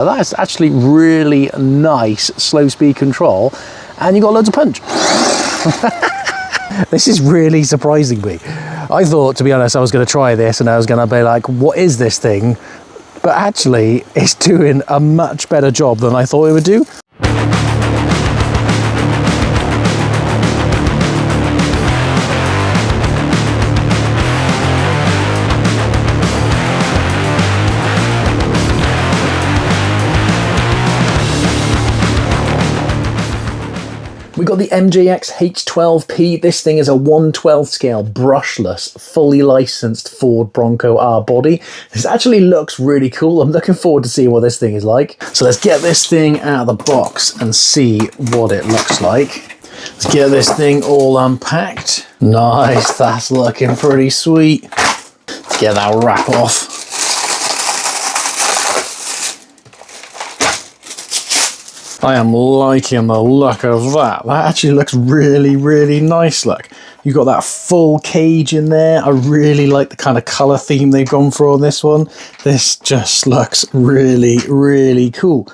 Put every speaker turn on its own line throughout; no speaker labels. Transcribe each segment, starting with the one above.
That's actually really nice slow speed control, and you got loads of punch. This is really surprising me. I thought, to be honest, I was going to try this and I was going to be like, what is this thing? But actually, it's doing a much better job than I thought it would do. We got the MJX H12P. This thing is a 1/12 scale brushless, fully licensed Ford Bronco R body. This actually looks really cool. I'm looking forward to seeing what this thing is like. So let's get this thing out of the box and see what it looks like. Let's get this thing all unpacked. Nice, that's looking pretty sweet. Let's get that wrap off. I am liking the look of that. That actually looks really, really nice. Look, you've got that full cage in there. I really like the kind of colour theme they've gone for on this one. This just looks really, really cool.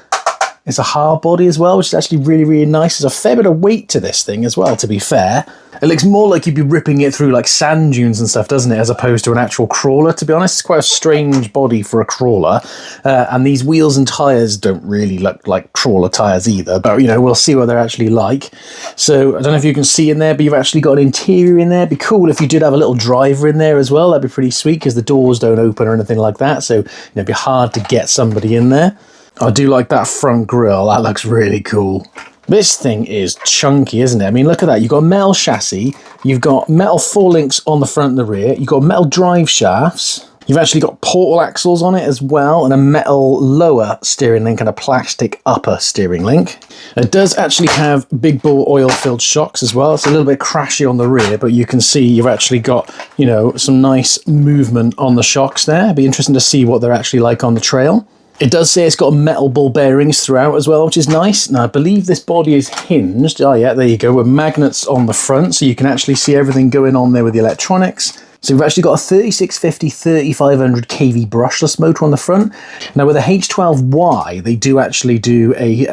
It's a hard body as well, which is actually really, really nice. There's a fair bit of weight to this thing as well, to be fair. It looks more like you'd be ripping it through like sand dunes and stuff, doesn't it? As opposed to an actual crawler, to be honest. It's quite a strange body for a crawler. And these wheels and tyres don't really look like crawler tyres either. But, you know, we'll see what they're actually like. So I don't know if you can see in there, but you've actually got an interior in there. It'd be cool if you did have a little driver in there as well. That'd be pretty sweet because the doors don't open or anything like that. So, you know, it'd be hard to get somebody in there. I do like that front grille. That looks really cool. This thing is chunky, isn't it? I mean, look at that. You've got a metal chassis. You've got metal forelinks on the front and the rear. You've got metal drive shafts. You've actually got portal axles on it as well, and a metal lower steering link and a plastic upper steering link. It does actually have big bore oil-filled shocks as well. It's a little bit crashy on the rear, but you can see you've actually got, you know, some nice movement on the shocks there. It'd be interesting to see what they're actually like on the trail. It does say it's got metal ball bearings throughout as well, which is nice. Now, I believe this body is hinged. Oh, yeah, there you go, with magnets on the front, so you can actually see everything going on there with the electronics. So we've actually got a 3650 3500 kV brushless motor on the front. Now with a H12Y, they do actually do a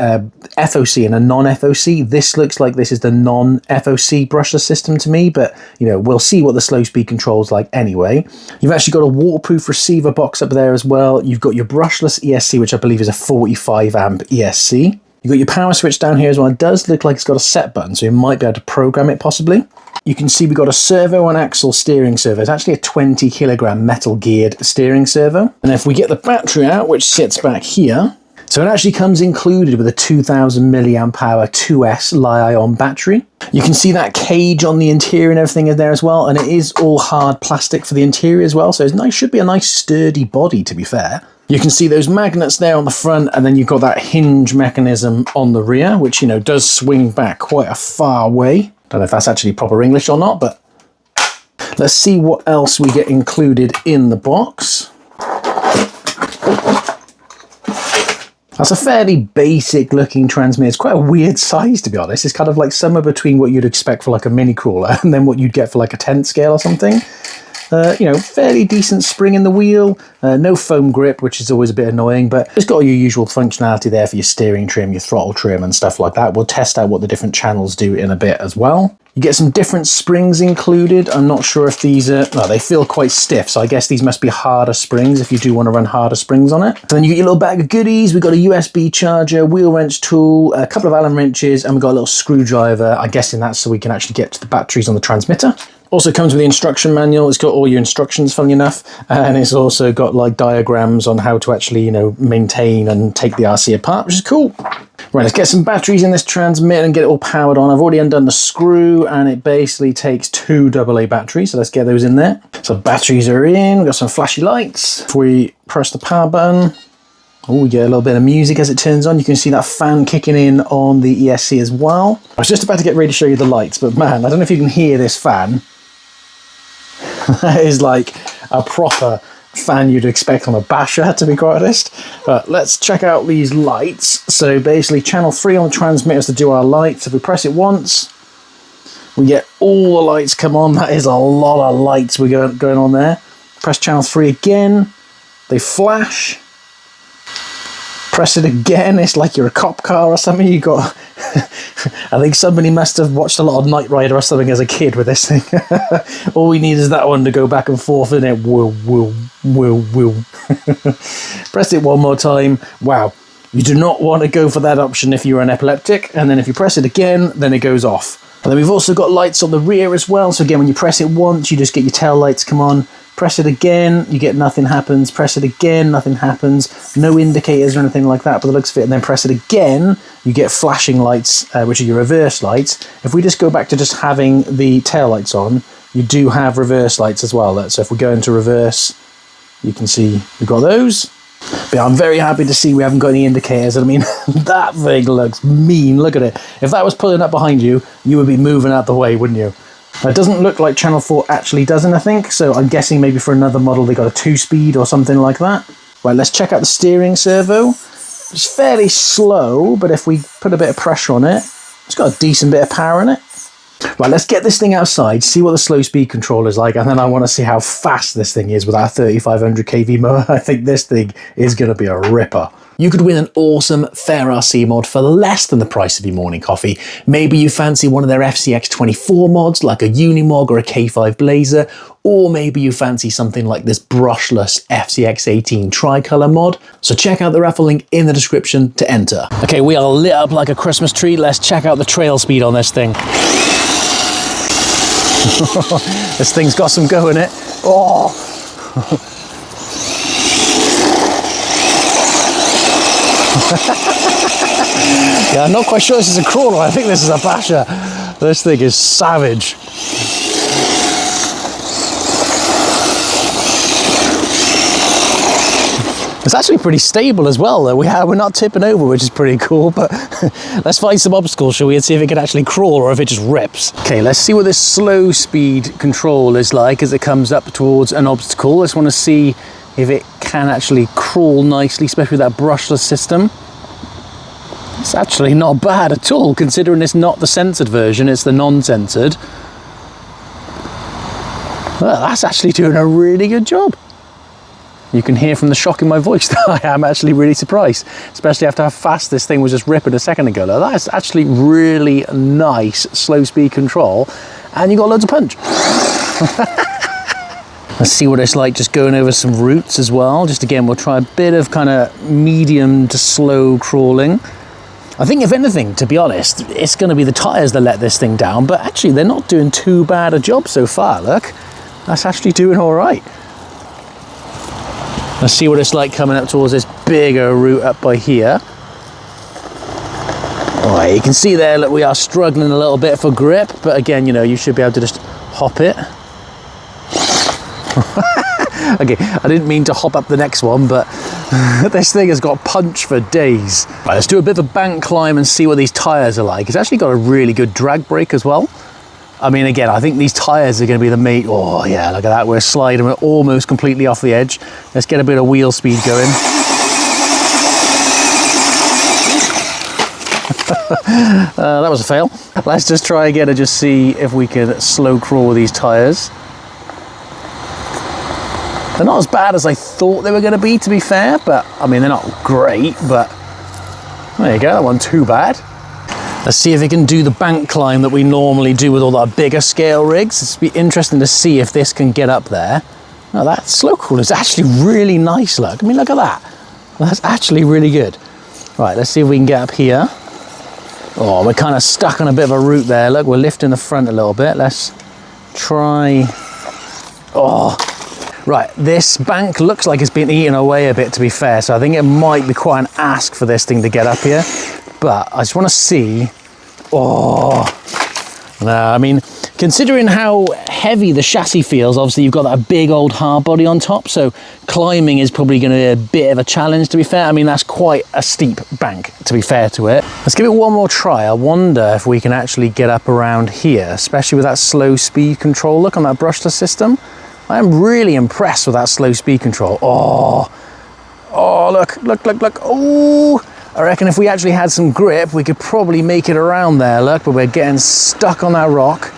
FOC and a non-FOC. This looks like this is the non-FOC brushless system to me, but you know, we'll see what the slow speed control is like anyway. You've actually got a waterproof receiver box up there as well. You've got your brushless ESC, which I believe is a 45 amp ESC. You've got your power switch down here as well. It does look like it's got a set button, so you might be able to program it possibly. You can see we've got a servo and axle steering servo. It's actually a 20 kilogram metal geared steering servo. And if we get the battery out, which sits back here, so it actually comes included with a 2000 milliamp hour 2S Li-ion battery. You can see that cage on the interior and everything in there as well. And it is all hard plastic for the interior as well. So it's nice, should be a nice sturdy body, to be fair. You can see those magnets there on the front, and then you've got that hinge mechanism on the rear, which, you know, does swing back quite a far way. Don't know if that's actually proper English or not, but let's see what else we get included in the box. That's a fairly basic looking transmitter. It's quite a weird size, to be honest. It's kind of like somewhere between what you'd expect for like a mini crawler and then what you'd get for like a 10th scale or something. You know, fairly decent spring in the wheel, no foam grip, which is always a bit annoying, but it's got your usual functionality there for your steering trim, your throttle trim and stuff like that. We'll test out what the different channels do in a bit as well. You get some different springs included. I'm not sure if these are, well, they feel quite stiff, so I guess these must be harder springs if you do want to run harder springs on it. And then you get your little bag of goodies. We've got a USB charger, wheel wrench tool, a couple of Allen wrenches, and we've got a little screwdriver. I'm guessing that's so we can actually get to the batteries on the transmitter. Also comes with the instruction manual. It's got all your instructions, funnily enough, and it's also got like diagrams on how to actually, you know, maintain and take the RC apart, which is cool. Right, let's get some batteries in this transmitter and get it all powered on. I've already undone the screw, and it basically takes 2 AA batteries, so let's get those in there. So batteries are in, we've got some flashy lights. If we press the power button, oh, we get a little bit of music as it turns on. You can see that fan kicking in on the ESC as well. I was just about to get ready to show you the lights, but man, I don't know if you can hear this fan. That is like a proper fan you'd expect on a basher, to be quite honest. But let's check out these lights. So basically channel 3 on the transmitters to do our lights. If we press it once, we get all the lights come on. That is a lot of lights we got going on there. Press channel 3 again, they flash. Press it again, it's like you're a cop car or something. You got, I think somebody must have watched a lot of Knight Rider or something as a kid with this thing. All we need is that one to go back and forth, and it will. Press it one more time. Wow. You do not want to go for that option if you're an epileptic, and then if you press it again, then it goes off. And then we've also got lights on the rear as well, so again, when you press it once, you just get your tail lights come on. Press it again, you get nothing happens. Press it again, nothing happens. No indicators or anything like that, but the looks of it. And then press it again, you get flashing lights, which are your reverse lights. If we just go back to just having the tail lights on, you do have reverse lights as well. So if we go into reverse, you can see we've got those. But I'm very happy to see we haven't got any indicators. I mean, that thing looks mean. Look at it. If that was pulling up behind you, you would be moving out the way, wouldn't you? It doesn't look like Channel 4 actually does anything, so I'm guessing maybe for another model they got a 2-speed or something like that. Right, let's check out the steering servo. It's fairly slow, but if we put a bit of pressure on it, it's got a decent bit of power in it. Right, let's get this thing outside, see what the slow speed control is like, and then I want to see how fast this thing is with our 3500 kV motor. I think this thing is going to be a ripper. You could win an awesome Fair RC mod for less than the price of your morning coffee. Maybe you fancy one of their FCX24 mods like a Unimog or a K5 Blazer, or maybe you fancy something like this brushless FCX18 Tricolor mod. So check out the raffle link in the description to enter. Okay, we are lit up like a Christmas tree. Let's check out the trail speed on this thing. This thing's got some go in it. Oh! Yeah, I'm not quite sure this is a crawler. I think this is a basher. This thing is savage. It's actually pretty stable as well, though. We're not tipping over, which is pretty cool, but let's find some obstacles, shall we, and see if it can actually crawl or if it just rips. Okay, let's see what this slow speed control is like as it comes up towards an obstacle. I just want to see if it can actually crawl nicely, especially with that brushless system. It's actually not bad at all, considering it's not the censored version, it's the non-censored. Well, that's actually doing a really good job. You can hear from the shock in my voice that I am actually really surprised, especially after how fast this thing was just ripping a second ago. Now, that's actually really nice slow speed control, and you got loads of punch. Let's see what it's like just going over some routes as well. Just again, we'll try a bit of kind of medium to slow crawling. I think if anything, to be honest, it's going to be the tyres that let this thing down, but actually they're not doing too bad a job so far. Look, that's actually doing all right. Let's see what it's like coming up towards this bigger route up by here. All right, you can see there, look, we are struggling a little bit for grip, but again, you know, you should be able to just hop it. Okay, I didn't mean to hop up the next one, but this thing has got punch for days. Right, let's do a bit of a bank climb and see what these tyres are like. It's actually got a really good drag brake as well. I mean, again, I think these tyres are going to be the mate. Oh, yeah, look at that. We're sliding. We're almost completely off the edge. Let's get a bit of wheel speed going. That was a fail. Let's just try again and just see if we can slow crawl with these tyres. They're not as bad as I thought they were going to be fair, but, I mean, they're not great, but there you go. That wasn't too bad. Let's see if it can do the bank climb that we normally do with all our bigger scale rigs. It's be interesting to see if this can get up there. Now that slow crawl is actually really nice, look. I mean, look at that. That's actually really good. Right, let's see if we can get up here. Oh, we're kind of stuck on a bit of a route there. Look, we're lifting the front a little bit. Let's try. Oh, right. This bank looks like it's been eaten away a bit, to be fair. So I think it might be quite an ask for this thing to get up here. But I just want to see. Oh, no, I mean, considering how heavy the chassis feels, obviously you've got that big old hard body on top, so climbing is probably going to be a bit of a challenge, to be fair. I mean, that's quite a steep bank, to be fair to it. Let's give it one more try. I wonder if we can actually get up around here, especially with that slow speed control. Look on that brushless system. I am really impressed with that slow speed control. Oh, look. Oh, I reckon if we actually had some grip, we could probably make it around there, look, but we're getting stuck on that rock.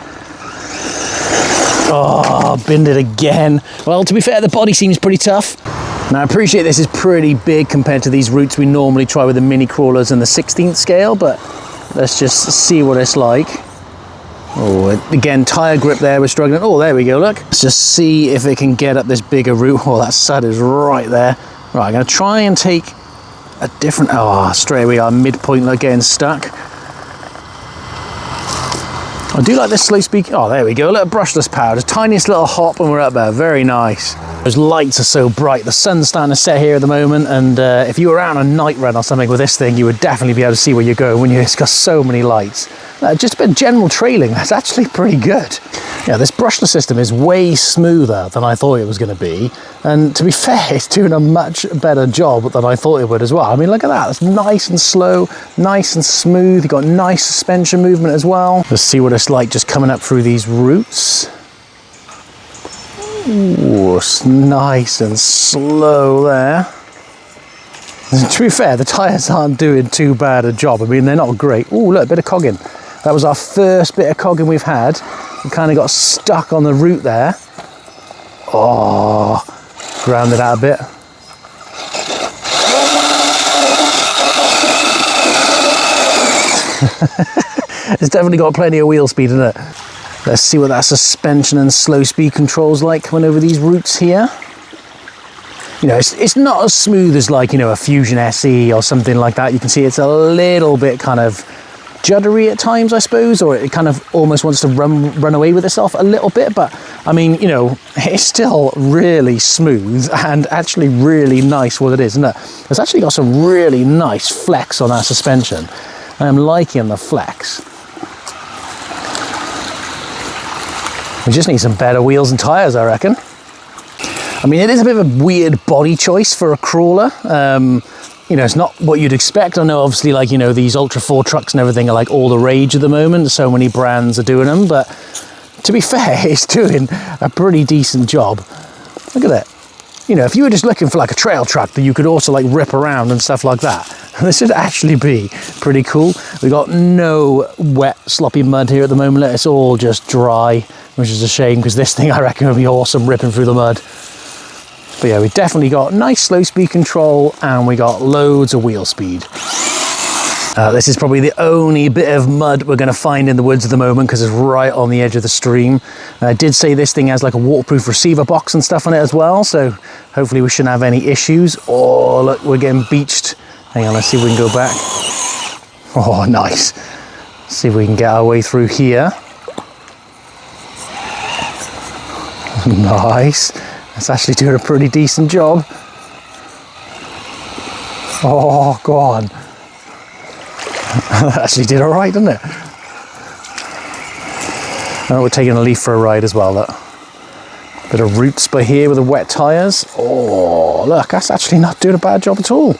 Oh, binned it again. Well, to be fair, the body seems pretty tough. Now I appreciate this is pretty big compared to these routes we normally try with the mini crawlers and the 16th scale, but let's just see what it's like. Oh, again, tyre grip there, we're struggling. Oh, there we go, look. Let's just see if it can get up this bigger route. Oh, that sud is right there. Right, I'm gonna try and take a different, oh, straight away our midpoint, like getting stuck. I do like this slow speed. Oh, there we go, a little brushless power, just tiniest little hop and we're up there, very nice. Those lights are so bright, the sun's starting to set here at the moment, and if you were out on a night run or something with this thing, you would definitely be able to see where you're going when it's got so many lights. Just a bit of general trailing, that's actually pretty good. Yeah, this brushless system is way smoother than I thought it was going to be, and to be fair, it's doing a much better job than I thought it would as well. I mean, look at that, it's nice and slow, nice and smooth, you've got nice suspension movement as well. Let's see what it's like just coming up through these routes. Ooh, it's nice and slow there. To be fair, the tyres aren't doing too bad a job. I mean, they're not great. Ooh, look, a bit of cogging. That was our first bit of cogging we've had. We kind of got stuck on the route there. Oh, grounded out a bit. It's definitely got plenty of wheel speed in it. Let's see what that suspension and slow speed control's like coming over these routes here. You know, it's not as smooth as like, you know, a Fusion SE or something like that. You can see it's a little bit kind of juddery at times, I suppose, or it kind of almost wants to run away with itself a little bit. But I mean, you know, it's still really smooth and actually really nice what it is, isn't it? It's actually got some really nice flex on our suspension. I am liking the flex. We just need some better wheels and tyres, I reckon. I mean, it is a bit of a weird body choice for a crawler. You know, it's not what you'd expect. I know, obviously, like, you know, these Ultra 4 trucks and everything are like all the rage at the moment. So many brands are doing them. But to be fair, it's doing a pretty decent job. Look at that. You know, if you were just looking for like a trail truck that you could also like rip around and stuff like that, this would actually be pretty cool. We've got no wet, sloppy mud here at the moment. It's all just dry, which is a shame because this thing I reckon would be awesome ripping through the mud. But yeah, we definitely got nice slow speed control and we got loads of wheel speed. This is probably the only bit of mud we're going to find in the woods at the moment because it's right on the edge of the stream. I did say this thing has like a waterproof receiver box and stuff on it as well, so hopefully we shouldn't have any issues. Oh, look, we're getting beached. Hang on, let's see if we can go back. Oh, nice. Let's see if we can get our way through here. Nice. That's actually doing a pretty decent job. Oh, go on. That actually did all right, didn't it? And we're taking a leaf for a ride as well, look. Bit of roots by here with the wet tyres. Oh, look, that's actually not doing a bad job at all.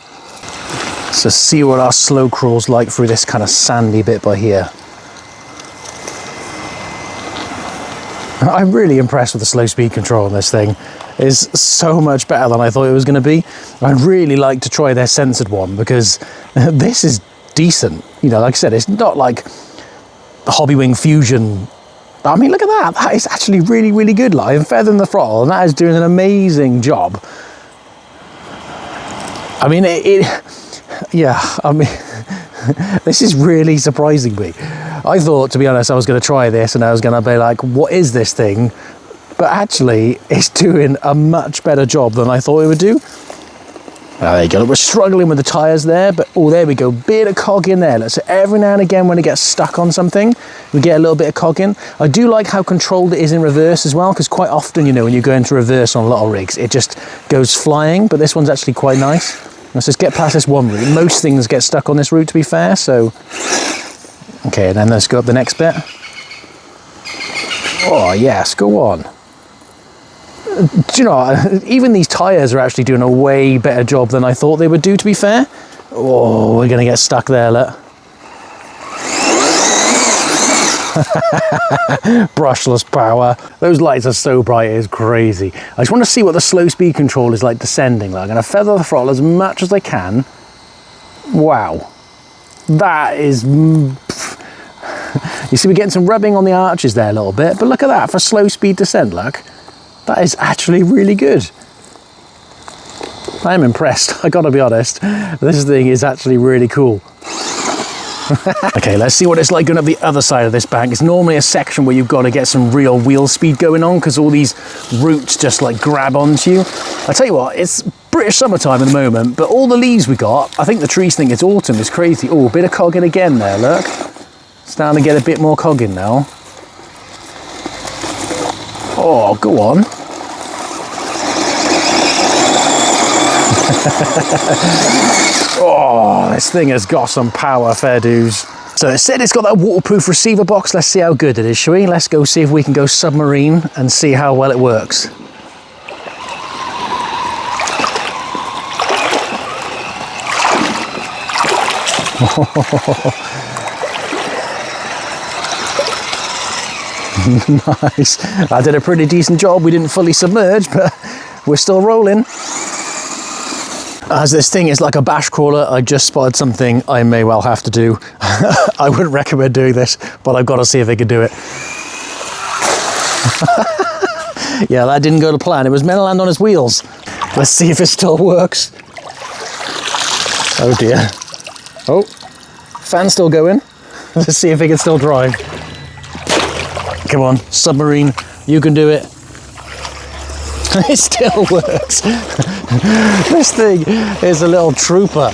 So see what our slow crawl's like through this kind of sandy bit by here. I'm really impressed with the slow speed control on this thing. It's so much better than I thought it was going to be. I'd really like to try their censored one because this is decent. You know, like I said, it's not like the Hobbywing Fusion. I mean, look at that. That is actually really, really good. Like, I'm feathering the throttle and that is doing an amazing job. I mean, yeah, I mean, this is really surprising me. I thought, to be honest, I was going to try this and I was going to be like, what is this thing? But actually, it's doing a much better job than I thought it would do. There you go. We're struggling with the tyres there, but oh, there we go. Bit of cog in there. So every now and again, when it gets stuck on something, we get a little bit of cog in. I do like how controlled it is in reverse as well, because quite often, you know, when you go into reverse on a lot of rigs, it just goes flying, but this one's actually quite nice. Let's just get past this one route. Most things get stuck on this route, to be fair, so... Okay, and then let's go up the next bit. Oh, yes, go on. Do you know, even these tyres are actually doing a way better job than I thought they would do, to be fair. Oh, we're going to get stuck there, look. Brushless power. Those lights are so bright, it's crazy. I just want to see what the slow speed control is like descending. Like, I'm going to feather the throttle as much as I can. Wow. That is... You see, we're getting some rubbing on the arches there a little bit, but look at that for slow speed descent, look. That is actually really good. I'm impressed, I gotta be honest. This thing is actually really cool. Okay, let's see what it's like going up the other side of this bank. It's normally a section where you've got to get some real wheel speed going on because all these roots just like grab onto you. I tell you what, it's British summertime at the moment, but all the leaves we got, I think the trees think it's autumn. It's crazy. Oh, a bit of cogging again there, look. It's starting to get a bit more cogging now. Oh, go on. Oh, this thing has got some power, fair dues. So it said it's got that waterproof receiver box. Let's see how good it is, shall we? Let's go see if we can go submarine and see how well it works. Nice. I did a pretty decent job. We didn't fully submerge, but we're still rolling. As this thing is like a bash crawler, I just spotted something I may well have to do. I wouldn't recommend doing this, but I've got to see if I can do it. Yeah, that didn't go to plan. It was meant to land on his wheels. Let's see if it still works. Oh dear. Oh, fan's still going. Let's see if it can still drive. Come on, submarine, you can do it. It still works. This thing is a little trooper.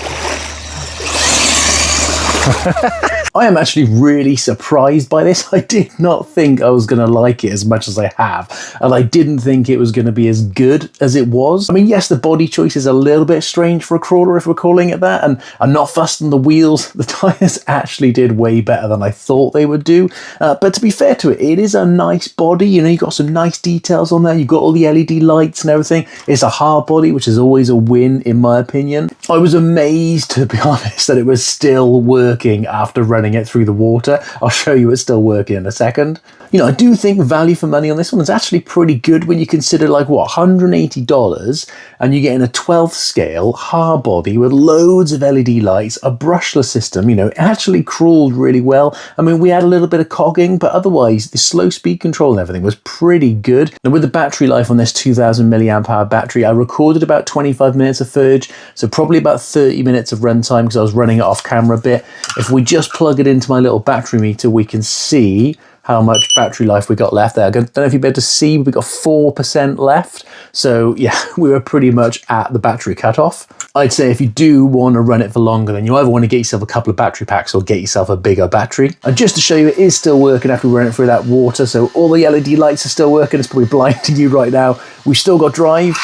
I am actually really surprised by this. I did not think I was going to like it as much as I have, and I didn't think it was going to be as good as it was. I mean, yes, the body choice is a little bit strange for a crawler, if we're calling it that, and I'm not fussed on the wheels. The tyres actually did way better than I thought they would do, but to be fair to it, it is a nice body. You know, you've got some nice details on there. You've got all the LED lights and everything. It's a hard body, which is always a win in my opinion. I was amazed, to be honest, that it was still working after running it through the water. I'll show you it's still working in a second. You know, I do think value for money on this one is actually pretty good when you consider like what, $180, and you're getting a 12th scale hard body with loads of LED lights, a brushless system. You know, it actually crawled really well. I mean, we had a little bit of cogging, but otherwise the slow speed control and everything was pretty good. And with the battery life on this 2000 milliamp hour battery, I recorded about 25 minutes of footage, so probably about 30 minutes of runtime because I was running it off camera a bit. If we just plug it into my little battery meter, we can see how much battery life we got left there. I don't know if you'll be able to see, we got 4% left. So yeah, we were pretty much at the battery cutoff. I'd say if you do want to run it for longer, then you either want to get yourself a couple of battery packs or get yourself a bigger battery. And just to show you, it is still working after we run it through that water. So all the LED lights are still working. It's probably blinding you right now. We've still got drive.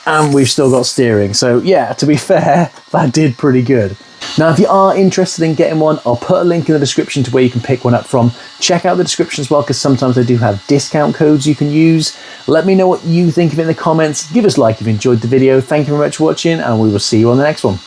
And we've still got steering. So yeah, to be fair, that did pretty good. Now, if you are interested in getting one, I'll put a link in the description to where you can pick one up from. Check out the description as well, because sometimes I do have discount codes you can use. Let me know what you think of it in the comments. Give us a like if you enjoyed the video. Thank you very much for watching, and we will see you on the next one.